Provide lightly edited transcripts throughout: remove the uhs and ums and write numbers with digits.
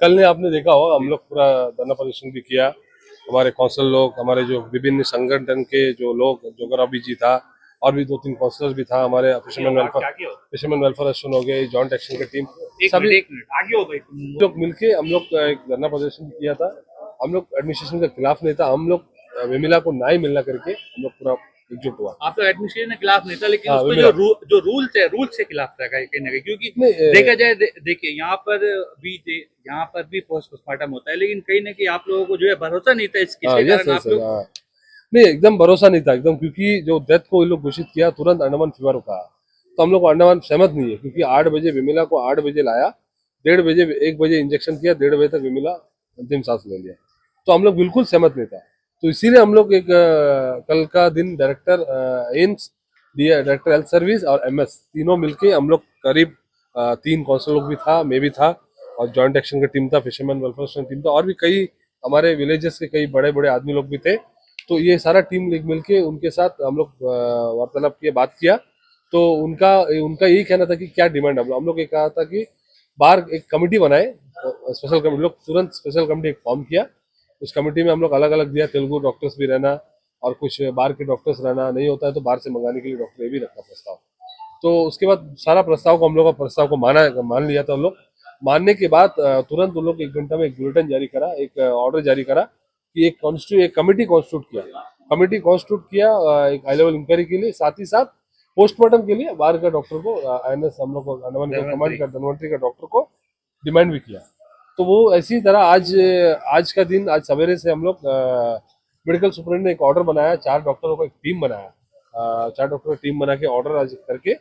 कल ने आपने देखा होगा हम लोग पूरा धरना प्रदर्शन भी किया। हमारे कौंसल लोग, हमारे जो विभिन्न संगठन के जो लोग, जोगराबी जी था और भी 2-3 काउंसलर भी था, हमारे फिशरमैन वेलफेयर एसोसिएशन हो गए, जॉइंट एक्शन की टीम, सभी लोग मिलके हम लोग एक धरना प्रदर्शन किया था। हम लोग एडमिनिस्ट्रेशन के खिलाफ नहीं था, हम लोग विमिला को न्याय मिलना करके हम लोग पूरा एकजुट हुआ। आप तो एडमिनिस्ट्रेशन के खिलाफ नहीं था, लेकिन हाँ, उसके जो रूल्स है, रूल्स के खिलाफ था कहीं ना कहीं, क्योंकि देखा जाए देखिए यहाँ पर भी पोस्टमार्टम होता है, लेकिन कहीं ना कहीं आप लोगों को जो है भरोसा नहीं था इसके कारण आप लोग नहीं, एकदम भरोसा नहीं था एकदम, क्योंकि जो डेथ को ये लोग घोषित किया तुरंत अंडमान फीवर का, तो हम लोग अंडमान सहमत नहीं है, क्योंकि 8 बजे विमिला को 8 बजे लाया, 1:30 बजे 1 बजे इंजेक्शन किया, 1:30 बजे तक विमिला अंतिम सांस ले लिया, तो हम लोग बिल्कुल सहमत नहीं था। तो इसीलिए हम लोग एक कल का दिन director AIIMS, director health service और एमएस तीनों मिलके हम लोग करीब 3 काउंसिल लोग भी था, मैं भी था, और जॉइंट एक्शन का टीम था, फिशरमैन वेलफेयर टीम था, और भी कई हमारे विलेजेस के कई बड़े बड़े आदमी लोग भी थे। तो ये सारा टीम मिलके उनके साथ हम लोग वार्तालाप किया, बात किया। तो उनका उनका यही कहना था कि क्या डिमांड है। हम लोग ये कहा था कि बाहर एक कमेटी बनाए, स्पेशल कमेटी, लोग तुरंत स्पेशल कमेटी एक फॉर्म किया। उस कमेटी में हम लोग अलग अलग दिया, तेलुगु डॉक्टर्स भी रहना और कुछ बाहर के डॉक्टर्स रहना, नहीं होता है तो बाहर से मंगाने के लिए डॉक्टर, ये भी रखा प्रस्ताव। तो उसके बाद सारा प्रस्ताव को हम लोग का प्रस्ताव को मान लिया था। हम लोग मानने के बाद तुरंत उन लोग 1 घंटा में एक बुलेटिन जारी करा, एक ऑर्डर जारी करा कि एक कमेटी कॉन्स्टिट्यूट किया, एक हाई लेवल इंक्वायरी के लिए, साथ ही साथ पोस्टमार्टम के लिए बाहर का डॉक्टर को, आईएनएस हम लोग को अंडमान का कमांड का धनवंतरी का डॉक्टर को डिमांड भी किया। तो वो ऐसी तरह आज का दिन, आज सवेरे से हम लोग मेडिकल सुपरिटेंडेंट ने एक ऑर्डर बनाया, 4 डॉक्टरों का एक टीम बनाया, 4 डॉक्टर का टीम बना के ऑर्डर आज करके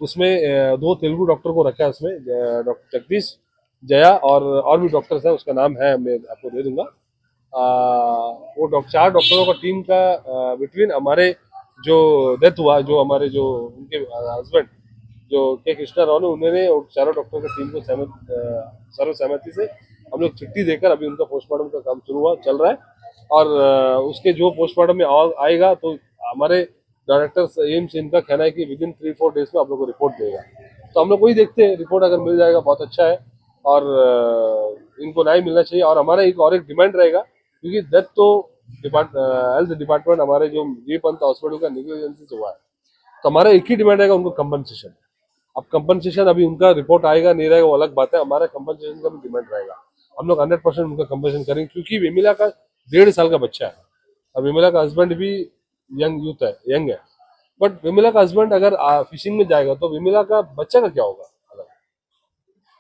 उसमें 2 तेलुगु डॉक्टर को रखा है, उसमें डॉक्टर जगदीश, जया और भी डॉक्टर्स है, उसका नाम है, मैं आपको दे दूंगा। वो 4 डॉक्टरों का टीम का बिटवीन हमारे जो डेथ हुआ, जो हमारे जो उनके हस्बैंड जो के कृष्णा राव ने, उन्होंने और चारों डॉक्टरों की टीम को सर्वसहमति से हम लोग चिट्ठी देकर अभी उनका पोस्टमार्टम का काम चल रहा है। और उसके जो पोस्टमार्टम में आएगा तो हमारे डायरेक्टर एम्स, इनका कहना है कि विदिन 3-4 डेज में आप लोग को रिपोर्ट देगा। तो हम लोग वही देखते हैं, रिपोर्ट अगर मिल जाएगा बहुत अच्छा है, और इनको न्याय मिलना चाहिए। और हमारा एक डिमांड रहेगा, क्योंकि डेथ तो हेल्थ डिपार्टमेंट, हमारे जो जी पंत हॉस्पिटल का नेग्लिजेंस से हुआ है, तो हमारा एक ही डिमांड रहेगा, उनको कंपनसेशन। अब कंपनसेशन अभी उनका रिपोर्ट आएगा नहीं रहेगा वो अलग बात है, हमारा कंपनसेशन का भी डिमांड रहेगा। हम लोग 100% उनका कंपनसेशन करेंगे, क्योंकि विमिला का 1.5 साल का बच्चा है, और विमिला का हस्बैंड भी यंग है, बट विमिला का हस्बैंड अगर फिशिंग में जाएगा तो विमिला का बच्चा का क्या होगा,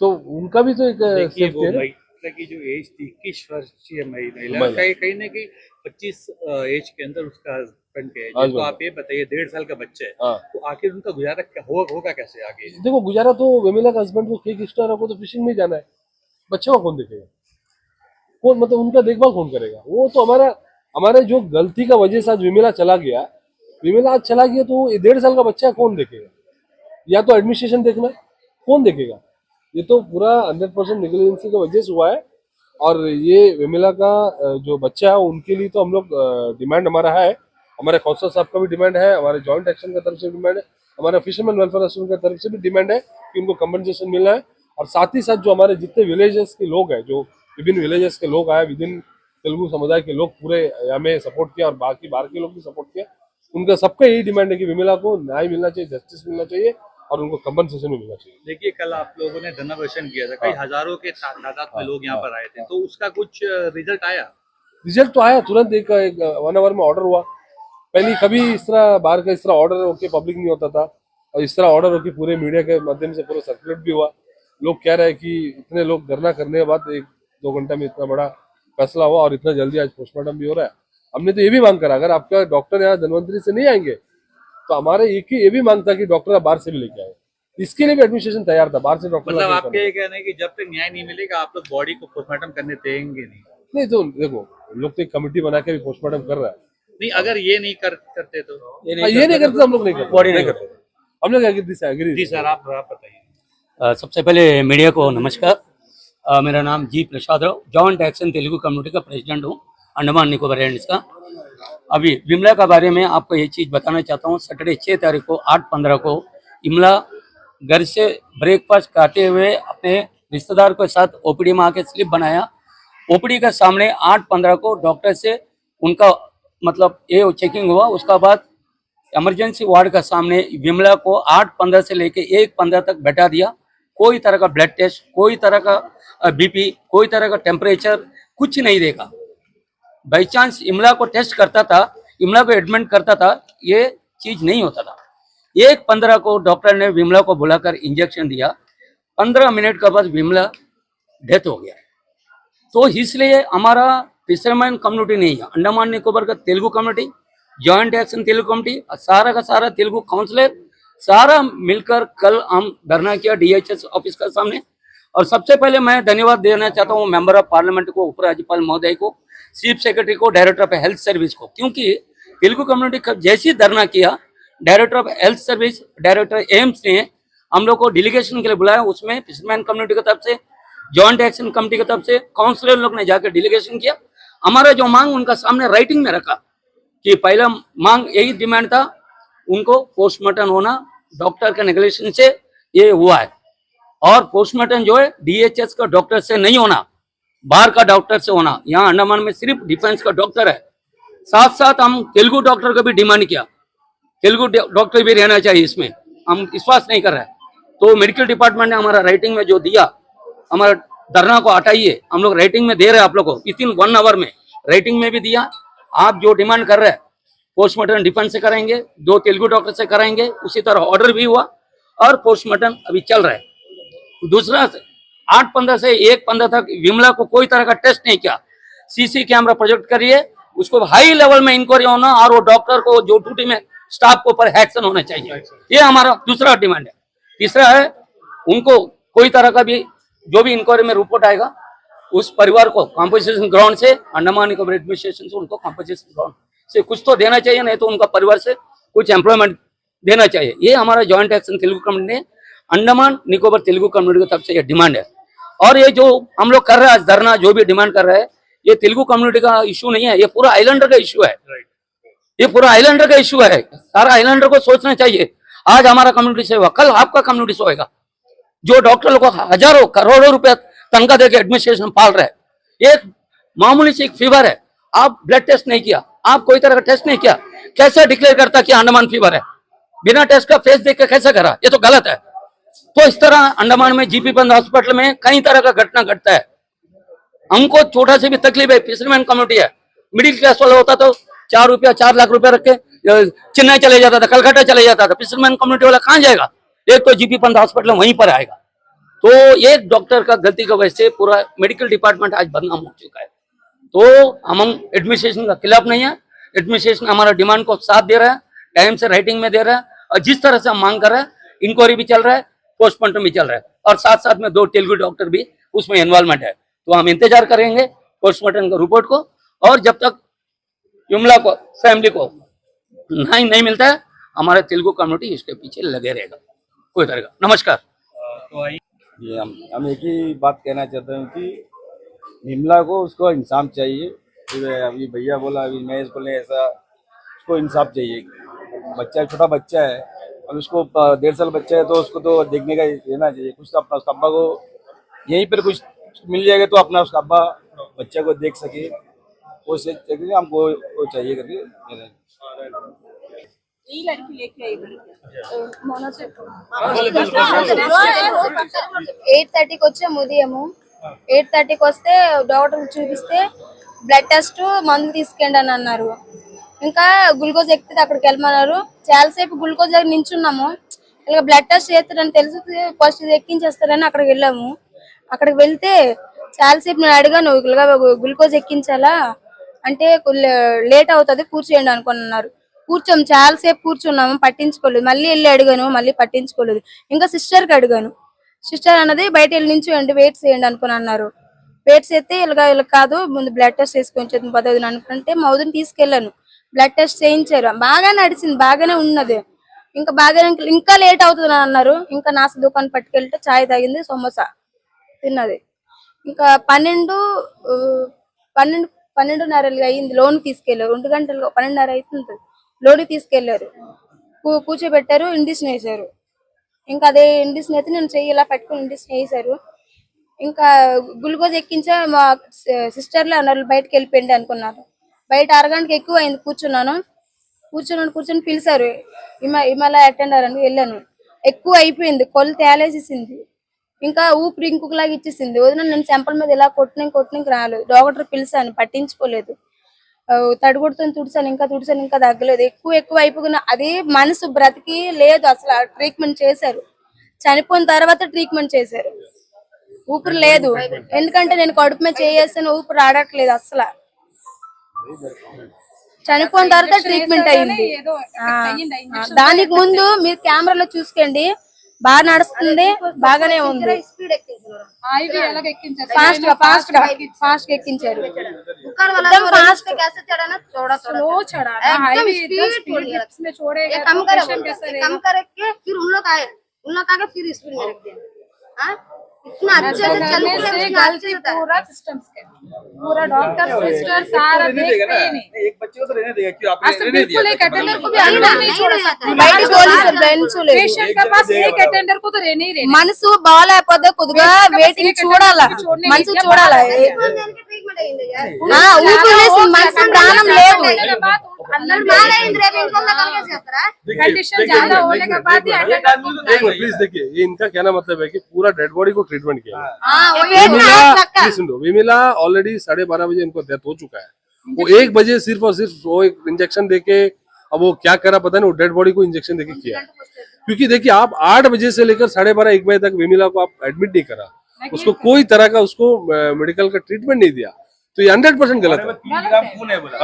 तो उनका भी तो एक सेफ्टी है। महिला की जो एज थी, 21 वर्षीय महिला, कहीं ना कहीं 25 एज के अंदर उसका हस्बैंड है, तो आप ये बताइए 1.5 साल का बच्चा है, तो आखिर उनका गुजारा क्या होगा कैसे आगे? देखो, गुजारा तो विमिला का हस्बैंड को केक स्टार को तो फिशिंग में जाना है, बच्चे को कौन देखेगा, कौन, मतलब उनका देखभाल कौन करेगा? वो तो हमारे जो गलती का वजह से आज विमिला चला गया, तो 1.5 साल का बच्चा कौन देखेगा? या तो एडमिनिस्ट्रेशन देखना, कौन देखेगा? ये तो पूरा 100% नेग्लिजेंसी की वजह से हुआ है। और ये विमिला का जो बच्चा है उनके लिए तो हम लोग डिमांड हमारा है, हमारे कौंसल साहब का भी डिमांड है, हमारे जॉइंट एक्शन की तरफ से डिमांड है, हमारे फिशरमैन वेलफेयर एसोसिएशन की तरफ से भी डिमांड है कि उनको कंपनसेशन मिलना है। और साथ ही साथ जो हमारे जितने विलेजेस के लोग हैं, जो विभिन्न विलेजेस के लोग आए, विभिन्न तेलुगु समुदाय के लोग पूरे हमें सपोर्ट किया, और बाकी बाहर के लोग भी सपोर्ट किया, उनका सबका यही डिमांड है कि विमिला को न्याय मिलना चाहिए, जस्टिस मिलना चाहिए, और उनको कंपनसेशन भी मिलना चाहिए। देखिए, कल आप लोगों ने धरना प्रदर्शन किया था, कई हजारों के तादाद में लोग यहाँ पर आए थे, तो उसका कुछ रिजल्ट आया? रिजल्ट तो आया तुरंत, एक 1 आवर में ऑर्डर हुआ। पहले कभी इस तरह बाहर का इस तरह ऑर्डर होके पब्लिक नहीं होता था, और इस तरह ऑर्डर होके पूरे मीडिया के माध्यम से पूरा सर्कुलेट भी हुआ। लोग कह रहे हैं कि इतने लोग धरना करने के बाद 1-2 घंटे में इतना बड़ा फैसला हुआ, और इतना जल्दी आज पोस्टमार्टम भी हो रहा है। हमने तो ये भी मांग करा, अगर आपका डॉक्टर यहाँ धनवंतरी से नहीं आएंगे तो हमारे ये भी मांग था कि डॉक्टर बाहर से भी लेके आए। इसके लिए भी एडमिनिस्ट्रेशन तैयार था, बाहर से डॉक्टर। मतलब आपके ये कहना है कि जब तक न्याय नहीं मिलेगा आप लोग बॉडी को पोस्टमार्टम करने देंगे नहीं? तो देखो, लोग तो एक कमेटी बना के भी पोस्टमार्टम कर रहा है। नहीं, अगर ये नहीं करते तो ये नहीं करते, हम लोग नहीं करते, बॉडी नहीं करते, हम लोग एग्री। जी सर, आप बताइए। सबसे पहले मीडिया को नमस्कार। मेरा नाम G Prasad Rao, joint action Telugu community का प्रेसिडेंट हूँ, अंडमान निकोबार आइलैंड्स का। अभी विमला का बारे में आपको ये चीज़ बताना चाहता हूँ। सैटरडे 6 तारीख को 8:15 को विमला घर से ब्रेकफास्ट खाते हुए अपने रिश्तेदार के साथ ओपीडी में आके स्लिप बनाया। ओपीडी के सामने 8:15 को डॉक्टर से उनका मतलब ये चेकिंग हुआ। उसका बाद इमरजेंसी वार्ड का सामने विमला को 8:15 से लेके 1:15 तक बैठा दिया। कोई तरह का ब्लड टेस्ट, कोई तरह का बीपी, कोई तरह का टेम्परेचर कुछ नहीं देखा। बाई चांस इमला को टेस्ट करता था, इमला को एडमिट करता था, ये चीज नहीं होता था। 1:15 को डॉक्टर ने विमला को बुलाकर इंजेक्शन दिया। 15 मिनट के बाद विमला डेथ हो गया। तो इसलिए हमारा फिशरमैन कम्युनिटी नहीं है, अंडमान निकोबार का Telugu community, joint action Telugu community, सारा का सारा तेलुगु काउंसिलर सारा मिलकर कल हम धरना किया डीएचएस ऑफिस के सामने। और सबसे पहले मैं धन्यवाद देना चाहता हूँ मेंबर ऑफ पार्लियामेंट को, उपराज्यपाल महोदय को, चीफ सेक्रेटरी को, डायरेक्टर ऑफ हेल्थ सर्विस को, क्योंकि तेलुगु कम्युनिटी का जैसे धरना किया, director of health service, director AIIMS ने हम लोग को डेलीगेशन के लिए बुलाया। उसमें फिशरमैन कम्युनिटी की तरफ से, जॉइंट एक्शन कमेटी की तरफ से काउंसिलर लोग ने जाकर डेलीगेशन किया। हमारा जो मांग उनका सामने राइटिंग में रखा कि पहला मांग यही डिमांड था, उनको पोस्टमार्टम होना, डॉक्टर के नेग्लेक्शन से ये हुआ है। और पोस्टमार्टम जो है डीएचएस का डॉक्टर से नहीं होना, बाहर का डॉक्टर से होना। यहाँ अंडमान में सिर्फ डिफेंस का डॉक्टर है। साथ साथ हम तेलुगु डॉक्टर को भी डिमांड किया, तेलुगु डॉक्टर भी रहना चाहिए इसमें, हम विश्वास नहीं कर रहे हैं। तो मेडिकल डिपार्टमेंट ने हमारा राइटिंग में जो दिया, हमारा धरना को हटाइए, हम लोग राइटिंग में दे रहे हैं आप लोग को, विद इन 1 आवर में राइटिंग में भी दिया। आप जो डिमांड कर रहे हैं पोस्टमार्टम डिफेंस से कराएंगे, 2 तेलुगु डॉक्टर से कराएंगे, उसी तरह ऑर्डर भी हुआ और पोस्टमार्टम अभी चल रहा है। दूसरा 8:15 से 1:15 तक विमला को कोई तरह का टेस्ट नहीं किया। सीसी कैमरा प्रोजेक्ट करिए, उसको हाई लेवल में इंक्वायरी होना और वो डॉक्टर को जो ड्यूटी में स्टाफ के ऊपर एक्शन होना चाहिए, ये हमारा दूसरा डिमांड है। तीसरा है उनको कोई तरह का भी जो भी इंक्वायरी में रिपोर्ट आएगा, उस परिवार को कॉम्पनसेशन ग्राउंड से, अंडमान निकोबार एडमिनिस्ट्रेशन से उनको कॉम्पनसेशन ग्राउंड से कुछ तो देना चाहिए, नहीं तो उनका परिवार से कुछ एम्प्लॉयमेंट देना चाहिए। ये हमारा जॉइंट एक्शन तेलुगु कम्युनिटी ने अंडमान निकोबार तेलुगु कम्युनिटी की तरफ से ये डिमांड है। और ये जो हम लोग कर रहे हैं धरना, जो भी डिमांड कर रहे हैं, ये तेलुगु कम्युनिटी का इशू नहीं है, ये पूरा आइलैंडर का इशू है। ये पूरा आइलैंडर का इशू है, सारा आइलैंडर को सोचना चाहिए। आज हमारा कम्युनिटी से हुआ, कल आपका कम्युनिटी से होगा। जो डॉक्टर लोग को हजारों करोड़ों रुपया तनख्वाह देकर एडमिनिस्ट्रेशन पाल रहे हैं, एक मामूली सी एक फीवर है, आप ब्लड टेस्ट नहीं किया, आप कोई तरह का टेस्ट नहीं किया, कैसे डिक्लेयर करता कि अंडमान फीवर है? बिना टेस्ट का फेस देख के कैसे करा? ये तो गलत है। तो इस तरह अंडमान में जीपी पंत हॉस्पिटल में कई तरह का घटना घटता है। हमको छोटा से भी तकलीफ है, फिशरमैन कम्युनिटी है, मिडिल क्लास वाला होता तो 4 लाख रुपया रख के चेन्नई चले जाता था, कलकत्ता चले जाता था। फिशरमैन कम्युनिटी वाला कहाँ जाएगा? एक तो जीपी पंत हॉस्पिटल वहीं पर आएगा। तो एक डॉक्टर का गलती की वजह से पूरा मेडिकल डिपार्टमेंट आज बदनाम हो चुका है। तो हम एडमिनिस्ट्रेशन का खिलाफ नहीं है, एडमिनिस्ट्रेशन हमारा डिमांड को साथ दे रहा है, टाइम से राइटिंग में दे रहा है, और जिस तरह से हम मांग कर रहे हैं, इंक्वायरी भी चल रहा है, पोस्टमार्टम भी चल रहा है, और साथ साथ में 2 तेलुगु डॉक्टर भी उसमें इन्वॉल्वमेंट है। तो हम इंतजार करेंगे पोस्टमार्टम का रिपोर्ट को, और जब तक विमला को फैमिली को नहीं मिलता है, हमारा तेलुगु कम्युनिटी इसके पीछे लगे रहेगा, कोई तरह का। नमस्कार। तो आइए, ये हम एक ही बात कहना चाहते हैं कि विमला को उसको इंसाफ चाहिए। फिर अभी भैया बोला, अभी महेश बोले ऐसा, उसको इंसाफ चाहिए। बच्चा छोटा बच्चा है, अब उसको 1.5 साल बच्चा है, तो उसको तो देखने का देना चाहिए कुछ तो। अपना उसका अब्बा को यहीं पर कुछ मिल जाएगा तो अपना उसका अब्बा बच्चा को देख सके, वो हमको वो चाहिए करके। ఈ లడికి లేకే మొన్న 8:30కి వచ్చాము ఉదయము. 8:30కి వస్తే డాక్టర్ చూపిస్తే బ్లడ్ టెస్ట్ మందులు తీసుకెళ్ళండి అని అన్నారు. ఇంకా గ్లూకోజ్ ఎక్కితే అక్కడికి వెళ్ళమన్నారు. చాలాసేపు గ్లూకోజ్ దగ్గర నించున్నాము. ఇలా బ్లడ్ టెస్ట్ చేస్తారని తెలిసి ఫస్ట్ ఎక్కించేస్తారని అక్కడికి వెళ్ళాము. అక్కడికి వెళ్తే చాలాసేపు నేను అడిగాను, ఇలా గ్లూకోజ్ ఎక్కించాలా అంటే లేట్ అవుతుంది కూర్చోండి అనుకున్నారు. కూర్చోము, చాలాసేపు కూర్చున్నాము, పట్టించుకోలేదు. మళ్ళీ వెళ్ళి అడిగాను, మళ్ళీ పట్టించుకోలేదు. ఇంకా సిస్టర్కి అడిగాను, సిస్టర్ అన్నది బయట వెళ్ళి నించోండి వెయిట్ చేయండి అనుకుని అన్నారు. వెయిట్ చేస్తే ఇలా కాదు, ముందు బ్లడ్ టెస్ట్ చేసుకొని పదవి అనుకుంటే మా వదిన తీసుకెళ్ళాను. బ్లడ్ టెస్ట్ చేయించారు, బాగానే నడిచింది, బాగానే ఉన్నది. ఇంకా బాగానే ఇంకా లేట్ అవుతుంది అన్నారు. ఇంకా నాసు దుకాణం పట్టుకెళ్తే చాయ్ తాగింది, సమోసా తిన్నది. ఇంకా 12:30 అయింది. లోన్ తీసుకెళ్లారు, 2 గంటలు 12:30 అవుతుంది. లోన్ తీసుకెళ్లారు, కూర్చోబెట్టారు, ఇండిషన్ వేశారు. ఇంకా అదే ఇండిషన్ అయితే నేను చెయ్యి ఇలా పట్టుకుని ఇండిషన్ వేశారు. ఇంకా గ్లూకోజ్ ఎక్కించా మా సిస్టర్లు అన్నారు బయటకు వెళ్ళిపోయింది అనుకున్నారు. బయట అరగంటకి ఎక్కువ అయింది కూర్చొని పిలిచారు హిమాలయ అటెండర్ అని వెళ్ళాను. ఎక్కువ అయిపోయింది, కొలు తేలేసేసింది, ఇంకా ఊపిరి ఇంకొకలాగా ఇచ్చేసింది. వదిన నేను చెంపల మీద ఇలా కొట్టినకి రాలేదు. డాక్టర్ పిలిచాను, పట్టించుకోలేదు. తడిగుడుతో తుడిచాను, ఇంకా తగ్గలేదు. ఎక్కువ అయిపోయిన అది మనసు బ్రతికి లేదు అసలు. ట్రీట్మెంట్ చేశారు, చనిపోయిన తర్వాత ట్రీట్మెంట్ చేశారు. ఊపిరి లేదు, ఎందుకంటే నేను కడుపు మీద చేసేసాను, ఊపిరి ఆడట్లేదు అసలు. చనిపోయిన తర్వాత ట్రీట్మెంట్ అయింది. దానికి ముందు మీరు కెమెరాలో చూసుకోండి, బాగా నడుస్తుంది, బాగానే ఉంది. ఫాస్ట్ గా ఎక్కించారు. इतना अच्छे से चल पूरा सिस्टम्स के पूरा डॉक्टर सिस्टर सारा देखते ही नहीं। एक बच्चे को तो रहने देगा क्यों आपने रहने दिया? बिल्कुल एक अटेंडर को भी आना नहीं छोड़ सकते। पेशेंट के पास एक अटेंडर को तो रहने ही रहने। మనసు బాగాలేకపోతే కొద్దిగా వెయిటింగ్ చూడాలా, మనసు చూడాలా. ఊపిరి మనసు ప్రాణం లేదు. कंडीशन ज्यादा होने के बाद ही प्लीज देखिए, ये इनका कहना मतलब है कि पूरा डेड बॉडी को ट्रीटमेंट किया। विमिला ऑलरेडी 12:30 बजे इनको डेथ हो चुका है। वो 1 बजे सिर्फ और सिर्फ वो एक इंजेक्शन देके, अब वो क्या करा पता नहीं, वो डेड बॉडी को इंजेक्शन देके किया। क्योंकि देखिए आप 8 बजे से लेकर 12:30 1 बजे तक विमिला को आप एडमिट नहीं करा, उसको कोई तरह का उसको मेडिकल का ट्रीटमेंट नहीं दिया, तो ये 100% गलत है। 3 ग्राम खून है बोला।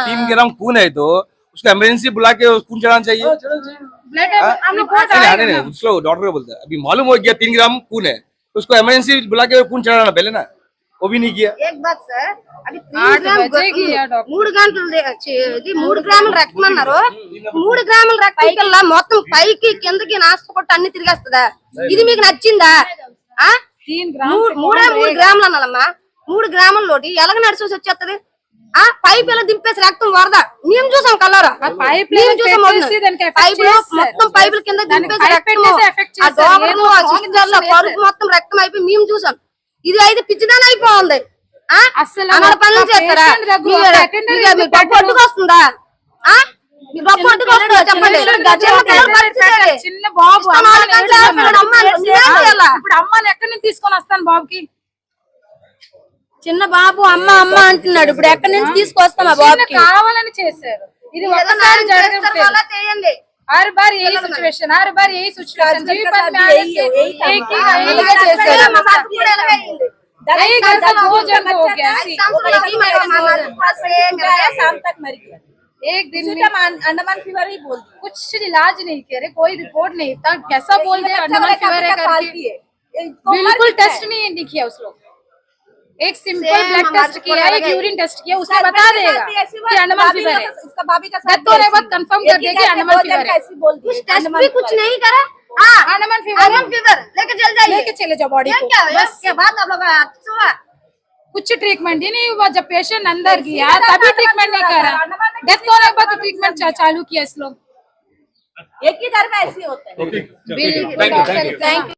3 ग्राम खून है तो उसको इमरजेंसी बुला के खून चढ़ाना चाहिए। नहीं उसको डॉक्टर को बोलता है, अभी मालूम हो गया 3 ग्राम खून है, उसको इमरजेंसी बुला के खून चढ़ाना पहले ना, वो भी नहीं किया। एक बात सर, अभी 3 గంటలు 3 గ్రాముల రక్తం అన్నారు. 3 గ్రాముల రక్తం పిల్ల మొత్తం పైకి కిందకి నాస్త కొట్టి అన్ని తిరిగేస్తుందా? ఇది మీకు నచ్చిందా? 3 గ్రాములు అన్నానమ్మా. 3 గ్రాముల్లోటి ఎలాగ నడిచేసి వచ్చేస్తుంది? పైప్ ఎలా దింపేసి రక్తం వరద మేము చూసాం కలరా. పైప్ మొత్తం పైపుల కింద దింపేసి మొత్తం రక్తం అయిపోయి మేము చూసాం. ఇది అయితే పిచ్చిదాని అయిపోయింది. అలా పనులు చేస్తారా? పట్టుకొస్తుందా? చిన్న బాబు ఇప్పుడు అమ్మని ఎక్కడి నుంచి తీసుకొని వస్తాను? బాబుకి చిన్న బాబు అమ్మ అంటున్నాడు, ఇప్పుడు ఎక్కడి నుంచి తీసుకొస్తాం? ఆ బాబుకి కావాలని చేశారు. ఇది ఒకసారి చేయండి. हर बार यही सिचुएशन जीवन में आने से एक ही घर का 2 जन हो गया, शाम तक मर गया। एक दिन में अंडमान फीवर ही बोल दिया, कुछ इलाज नहीं किया, कोई रिपोर्ट नहीं था, कैसा बोल दिया अंडमान फीवर है करके। बिल्कुल टेस्ट नहीं किया उस लोग। एक सिंपल ब्लड टेस्ट किया, एक यूरिन टेस्ट किया, उसमें बता देगा कि अंडमान फीवर है। उसका भाभी का साथ तो बहुत कंफर्म कर देगी अंडमान फीवर है। टेस्ट भी कुछ नहीं करा। अंडमान फीवर लेके चले जाओ बॉडी को, बस के बाद आप लोग कुछ ट्रीटमेंट ही नहीं हुआ। जब पेशेंट अंदर गया तभी ट्रीटमेंट नहीं करा, डेथ होने के बाद ट्रीटमेंट चालू किया इस लोग। एक ही घर में ऐसे होता है। बिल्कुल, थैंक यू।